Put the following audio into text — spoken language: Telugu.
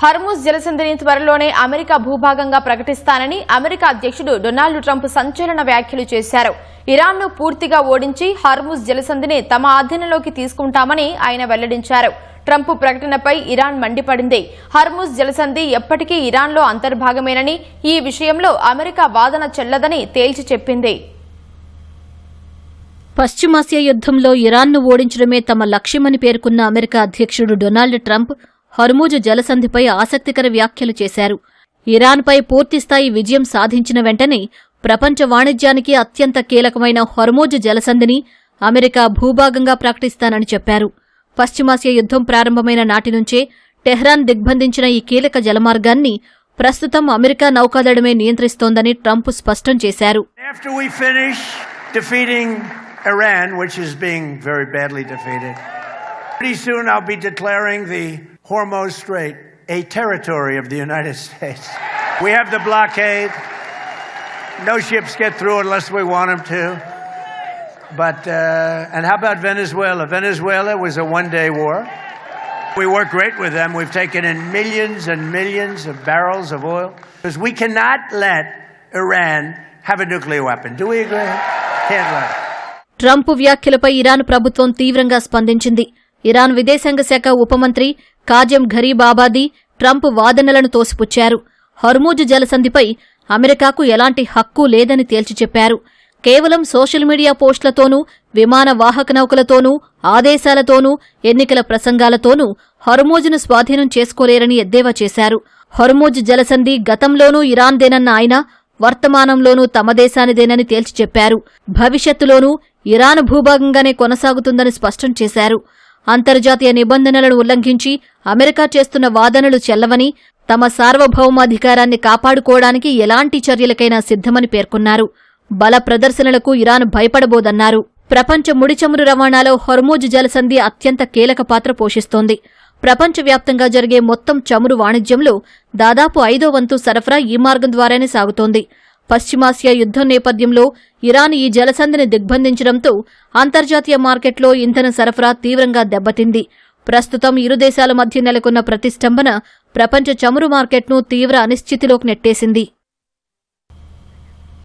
హర్ముజ్ జలసంధిని త్వరలోనే అమెరికా భూభాగంగా ప్రకటిస్తానని అమెరికా అధ్యక్షుడు డొనాల్డ్ ట్రంప్ సంచలన వ్యాఖ్యలు చేశారు. ఇరాన్ను పూర్తిగా ఓడించి హర్ముజ్ జలసంధిని తమ ఆధీనంలోకి తీసుకుంటామని ఆయన వెల్లడించారు. ట్రంప్ ప్రకటనపై ఇరాన్ మండిపడింది. హర్ముజ్ జలసంధి ఎప్పటికీ ఇరాన్లో అంతర్భాగమేనని, ఈ విషయంలో అమెరికా వాదన చెల్లదని తేల్చి చెప్పింది. పశ్చిమాసియా యుద్ధంలో ఇరాన్ను ఓడించడమే తమ లక్ష్యమని పేర్కొన్న అమెరికా అధ్యక్షుడు డొనాల్డ్ ట్రంప్ హర్ముజ్ జలసంధిపై ఆసక్తికర వ్యాఖ్యలు చేశారు. ఇరాన్పై పూర్తిస్థాయి విజయం సాధించిన వెంటనే ప్రపంచ వాణిజ్యానికి అత్యంత కీలకమైన హర్ముజ్ జలసంధిని అమెరికా భూభాగంగా ప్రకటిస్తానని చెప్పారు. పశ్చిమాసియా యుద్ధం ప్రారంభమైన నాటి నుంచే టెహ్రాన్ దిగ్బంధించిన ఈ కీలక జలమార్గాన్ని ప్రస్తుతం అమెరికా నౌకాదళమే నియంత్రిస్తోందని ట్రంప్ స్పష్టం చేశారు. Iran, which is being very badly defeated. Pretty soon I'll be declaring the Hormuz Strait a territory of the United States. We have the blockade. No ships get through unless we want them to. But, and how about Venezuela? Venezuela was a one-day war. We work great with them. We've taken in millions and millions of barrels of oil. Because we cannot let Iran have a nuclear weapon. Do we agree? Can't let it. Trump వ్యాఖ్యలపై ఇరాన్ ప్రభుత్వం తీవ్రంగా స్పందించింది. ఇరాన్ విదేశాంగ శాఖ ఉపమంత్రి కాజెం ఘరీబాబాదీ ట్రంప్ వాదనలను తోసిపుచ్చారు. హర్ముజ్ జలసంధిపై అమెరికాకు ఎలాంటి హక్కు లేదని తేల్చి చెప్పారు. కేవలం సోషల్ మీడియా పోస్టులతోనూ, విమాన వాహక నౌకలతోనూ, ఆదేశాలతోనూ, ఎన్నికల ప్రసంగాలతోనూ హర్ముజ్ను స్వాధీనం చేసుకోలేరని ఎద్దేవా చేశారు. హర్ముజ్ జలసంధి గతంలోనూ ఇరాన్దేనన్న ఆయన వర్తమానంలోనూ తమ దేశానిదేనని తేల్చి చెప్పారు. భవిష్యత్తులోనూ ఇరాన్ భూభాగంగానే కొనసాగుతుందని స్పష్టం చేశారు. అంతర్జాతీయ నిబంధనలను ఉల్లంఘించి అమెరికా చేస్తున్న వాదనలు చెల్లవని, తమ సార్వభౌమాధికారాన్ని కాపాడుకోవడానికి ఎలాంటి చర్యలకైనా సిద్ధమని పేర్కొన్నారు. బల ప్రదర్శనలకు ఇరాన్ భయపడబోదన్నారు. ప్రపంచ ముడిచమురు రవాణాలో హర్ముజ్ జలసంధి అత్యంత కీలక పాత్ర పోషిస్తోంది. ప్రపంచవ్యాప్తంగా జరిగే మొత్తం చమురు వాణిజ్యంలో దాదాపు 5వ వంతు సరఫరా ఈ మార్గం ద్వారానే సాగుతోంది. పశ్చిమాసియా యుద్ధం నేపథ్యంలో ఇరాన్ ఈ జలసంధిని దిగ్బంధించడంతో అంతర్జాతీయ మార్కెట్లో ఇంధన సరఫరా తీవ్రంగా దెబ్బతింది. ప్రస్తుతం ఇరు దేశాల మధ్య నెలకొన్న ప్రతిష్టంభన ప్రపంచ చమురు మార్కెట్ను తీవ్ర అనిశ్చితిలోకి నెట్టేసింది.